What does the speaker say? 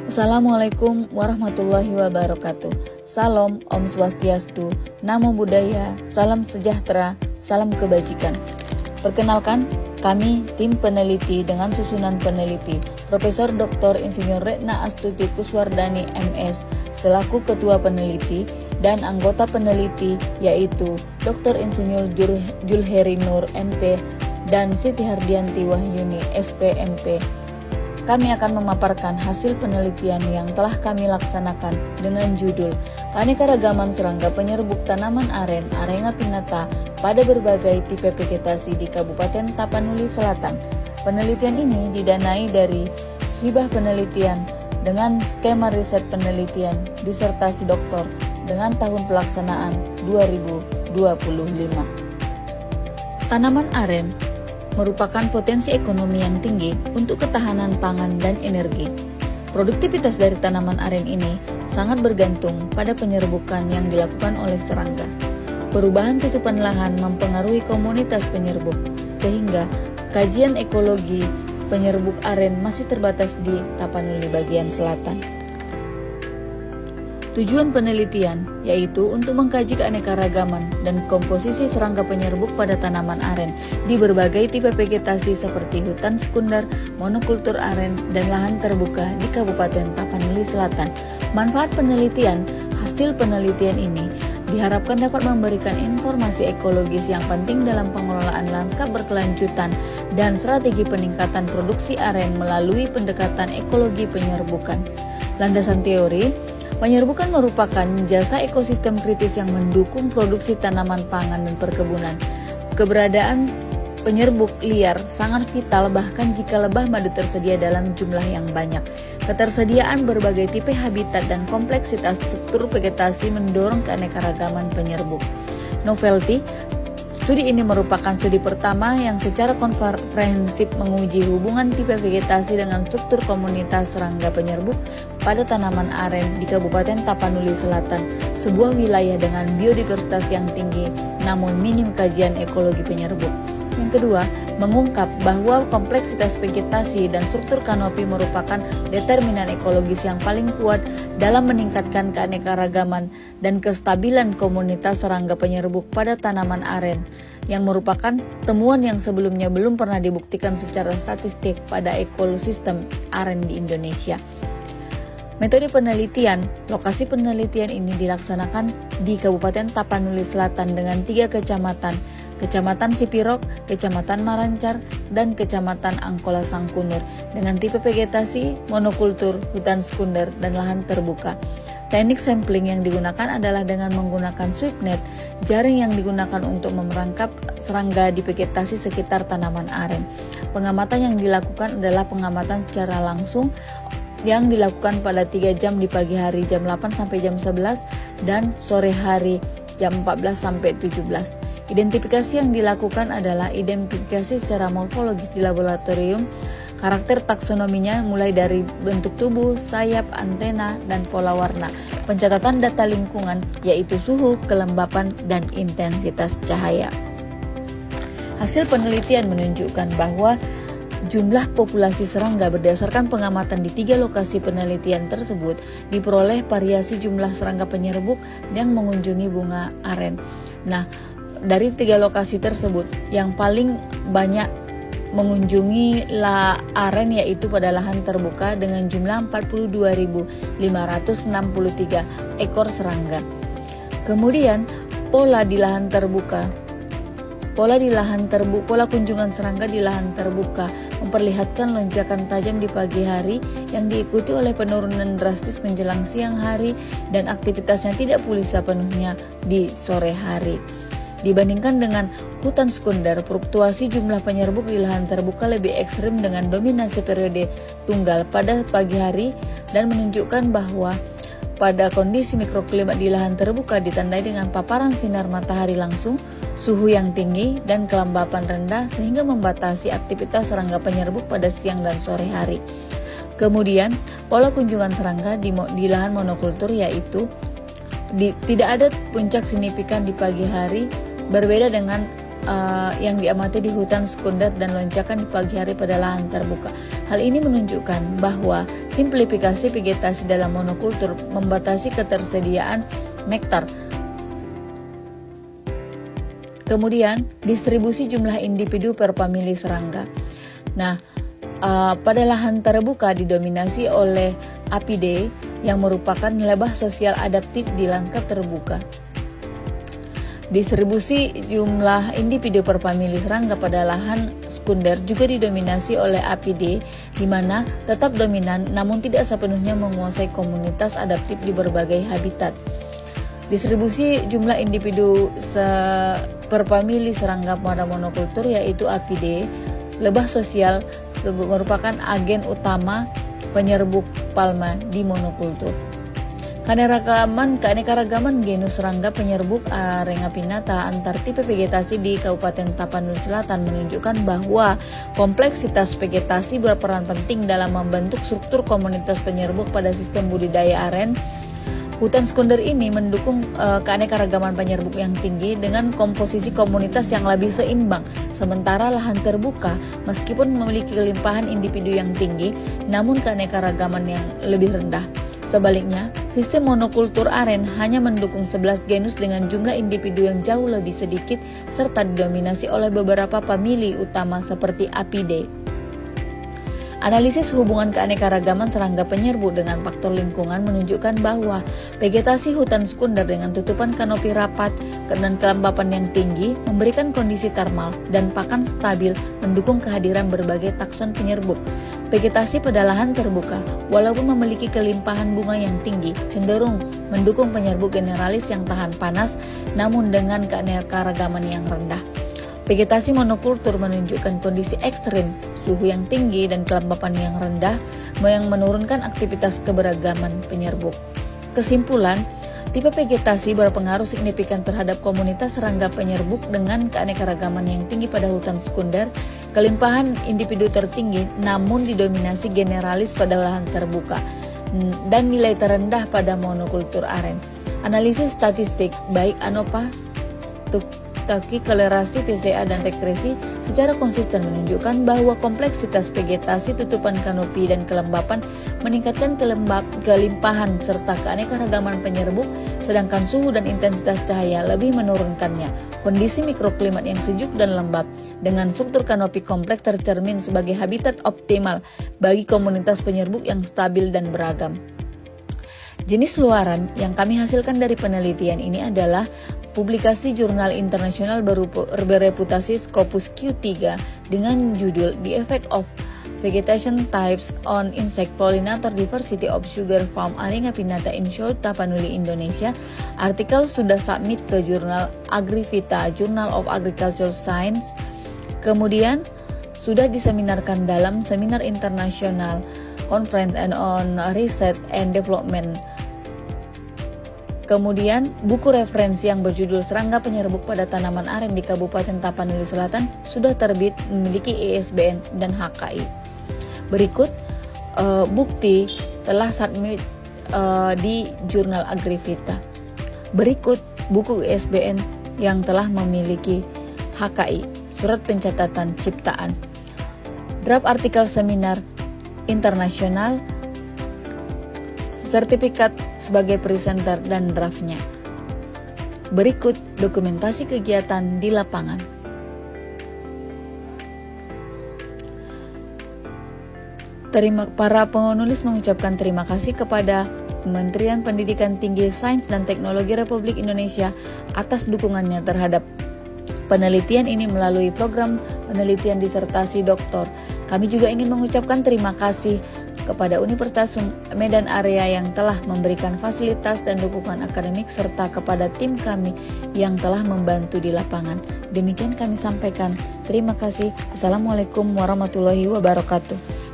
Assalamualaikum warahmatullahi wabarakatuh. Salam, Om Swastiastu, Namo Buddhaya, salam sejahtera, salam kebajikan. Perkenalkan, kami tim peneliti dengan susunan peneliti Profesor Dr. Insinyur Retna Astuti Kuswardani MS selaku ketua peneliti dan anggota peneliti yaitu Dr. Insinyur Julheri Nur MP dan Siti Hardianti Wahyuni SPMP. Kami akan memaparkan hasil penelitian yang telah kami laksanakan dengan judul Keanekaragaman Serangga Penyerbuk Tanaman Aren Arenga pinnata pada berbagai tipe vegetasi di Kabupaten Tapanuli Selatan. Penelitian ini didanai dari hibah penelitian dengan skema riset penelitian disertasi doktor dengan tahun pelaksanaan 2025. Tanaman aren merupakan potensi ekonomi yang tinggi untuk ketahanan pangan dan energi. Produktivitas dari tanaman aren ini sangat bergantung pada penyerbukan yang dilakukan oleh serangga. Perubahan tutupan lahan mempengaruhi komunitas penyerbuk, sehingga kajian ekologi penyerbuk aren masih terbatas di Tapanuli bagian selatan. Tujuan penelitian yaitu untuk mengkaji keanekaragaman dan komposisi serangga penyerbuk pada tanaman aren di berbagai tipe vegetasi seperti hutan sekunder, monokultur aren, dan lahan terbuka di Kabupaten Tapanuli Selatan. Manfaat penelitian, hasil penelitian ini diharapkan dapat memberikan informasi ekologis yang penting dalam pengelolaan lanskap berkelanjutan dan strategi peningkatan produksi aren melalui pendekatan ekologi penyerbukan. Landasan teori, penyerbukan merupakan jasa ekosistem kritis yang mendukung produksi tanaman pangan dan perkebunan. Keberadaan penyerbuk liar sangat vital bahkan jika lebah madu tersedia dalam jumlah yang banyak. Ketersediaan berbagai tipe habitat dan kompleksitas struktur vegetasi mendorong keanekaragaman penyerbuk. Novelty, studi ini merupakan studi pertama yang secara komprehensif menguji hubungan tipe vegetasi dengan struktur komunitas serangga penyerbuk pada tanaman aren di Kabupaten Tapanuli Selatan, sebuah wilayah dengan biodiversitas yang tinggi namun minim kajian ekologi penyerbuk. Yang kedua, mengungkap bahwa kompleksitas vegetasi dan struktur kanopi merupakan determinan ekologis yang paling kuat dalam meningkatkan keanekaragaman dan kestabilan komunitas serangga penyerbuk pada tanaman aren, yang merupakan temuan yang sebelumnya belum pernah dibuktikan secara statistik pada ekosistem aren di Indonesia. Metode penelitian, lokasi penelitian ini dilaksanakan di Kabupaten Tapanuli Selatan dengan 3 kecamatan, Kecamatan Sipirok, Kecamatan Marancar, dan Kecamatan Angkola Sangkunur dengan tipe vegetasi, monokultur, hutan sekunder, dan lahan terbuka. Teknik sampling yang digunakan adalah dengan menggunakan sweep net, jaring yang digunakan untuk memerangkap serangga di vegetasi sekitar tanaman aren. Pengamatan yang dilakukan adalah pengamatan secara langsung yang dilakukan pada 3 jam di pagi hari jam 8 sampai jam 11 dan sore hari jam 14 sampai 17. Identifikasi yang dilakukan adalah identifikasi secara morfologis di laboratorium, karakter taksonominya mulai dari bentuk tubuh, sayap, antena, dan pola warna. Pencatatan data lingkungan yaitu suhu, kelembapan, dan intensitas cahaya. Hasil penelitian menunjukkan bahwa jumlah populasi serangga berdasarkan pengamatan di 3 lokasi penelitian tersebut diperoleh variasi jumlah serangga penyerbuk yang mengunjungi bunga aren. Nah, dari 3 lokasi tersebut yang paling banyak mengunjungi aren yaitu pada lahan terbuka dengan jumlah 42.563 ekor serangga. Kemudian pola kunjungan serangga di lahan terbuka memperlihatkan lonjakan tajam di pagi hari yang diikuti oleh penurunan drastis menjelang siang hari dan aktivitasnya tidak pulih sepenuhnya di sore hari. Dibandingkan dengan hutan sekunder, fluktuasi jumlah penyerbuk di lahan terbuka lebih ekstrim dengan dominasi periode tunggal pada pagi hari dan menunjukkan bahwa pada kondisi mikroklimat di lahan terbuka ditandai dengan paparan sinar matahari langsung, suhu yang tinggi, dan kelembapan rendah sehingga membatasi aktivitas serangga penyerbuk pada siang dan sore hari. Kemudian, pola kunjungan serangga di lahan monokultur yaitu tidak ada puncak signifikan di pagi hari, berbeda dengan yang diamati di hutan sekunder dan lonjakan di pagi hari pada lahan terbuka. Hal ini menunjukkan bahwa simplifikasi vegetasi dalam monokultur membatasi ketersediaan nektar. Kemudian, distribusi jumlah individu per famili serangga. Nah, pada lahan terbuka didominasi oleh Apidae yang merupakan lebah sosial adaptif di lanskap terbuka. Distribusi jumlah individu per famili serangga pada lahan sekunder juga didominasi oleh Apidae, di mana tetap dominan namun tidak sepenuhnya menguasai komunitas adaptif di berbagai habitat. Distribusi jumlah individu per famili serangga pada monokultur yaitu Apidae, lebah sosial merupakan agen utama penyerbuk palma di monokultur. Keanekaragaman genus serangga penyerbuk Arenapinata antar tipe vegetasi di Kabupaten Tapanuli Selatan menunjukkan bahwa kompleksitas vegetasi berperan penting dalam membentuk struktur komunitas penyerbuk pada sistem budidaya aren. Hutan sekunder ini mendukung keanekaragaman penyerbuk yang tinggi dengan komposisi komunitas yang lebih seimbang. Sementara lahan terbuka meskipun memiliki kelimpahan individu yang tinggi, namun keanekaragaman yang lebih rendah. Sebaliknya, sistem monokultur aren hanya mendukung 11 genus dengan jumlah individu yang jauh lebih sedikit serta didominasi oleh beberapa famili utama seperti Apidae. Analisis hubungan keanekaragaman serangga penyerbuk dengan faktor lingkungan menunjukkan bahwa vegetasi hutan sekunder dengan tutupan kanopi rapat dan kelembapan yang tinggi memberikan kondisi termal dan pakan stabil mendukung kehadiran berbagai takson penyerbuk. Vegetasi pada lahan terbuka, walaupun memiliki kelimpahan bunga yang tinggi, cenderung mendukung penyerbuk generalis yang tahan panas, namun dengan keanekaragaman yang rendah. Vegetasi monokultur menunjukkan kondisi ekstrim, suhu yang tinggi dan kelembapan yang rendah yang menurunkan aktivitas keberagaman penyerbuk. Kesimpulan, tipe vegetasi berpengaruh signifikan terhadap komunitas serangga penyerbuk dengan keanekaragaman yang tinggi pada hutan sekunder, kelimpahan individu tertinggi namun didominasi generalis pada lahan terbuka, dan nilai terendah pada monokultur aren. Analisis statistik baik ANOVA, kolerasi, PCA, dan regresi secara konsisten menunjukkan bahwa kompleksitas vegetasi, tutupan kanopi, dan kelembapan meningkatkan kelimpahan serta keanekaragaman penyerbuk, sedangkan suhu dan intensitas cahaya lebih menurunkannya. Kondisi mikroklimat yang sejuk dan lembab dengan struktur kanopi kompleks tercermin sebagai habitat optimal bagi komunitas penyerbuk yang stabil dan beragam. Jenis luaran yang kami hasilkan dari penelitian ini adalah publikasi jurnal internasional bereputasi Scopus Q3 dengan judul The Effect of Vegetation Types on Insect Pollinator Diversity of Sugar Palm Arenapinata in South Tapanuli, Indonesia. Artikel sudah submit ke jurnal Agrivita, Journal of Agricultural Science. Kemudian sudah diseminarkan dalam seminar internasional Conference on Research and Development. Kemudian, buku referensi yang berjudul Serangga Penyerbuk pada Tanaman Aren di Kabupaten Tapanuli Selatan sudah terbit, memiliki ISBN dan HKI. Berikut bukti telah submit di jurnal Agrivita. Berikut buku ISBN yang telah memiliki HKI, surat pencatatan ciptaan. Draft artikel seminar internasional, sertifikat sebagai presenter dan draftnya. Berikut dokumentasi kegiatan di lapangan. Para penulis mengucapkan terima kasih kepada Kementerian Pendidikan Tinggi, Sains dan Teknologi Republik Indonesia atas dukungannya terhadap penelitian ini melalui program penelitian disertasi doktor. Kami juga ingin mengucapkan terima kasih kepada Universitas Medan Area yang telah memberikan fasilitas dan dukungan akademik serta kepada tim kami yang telah membantu di lapangan. Demikian kami sampaikan. Terima kasih. Assalamualaikum warahmatullahi wabarakatuh.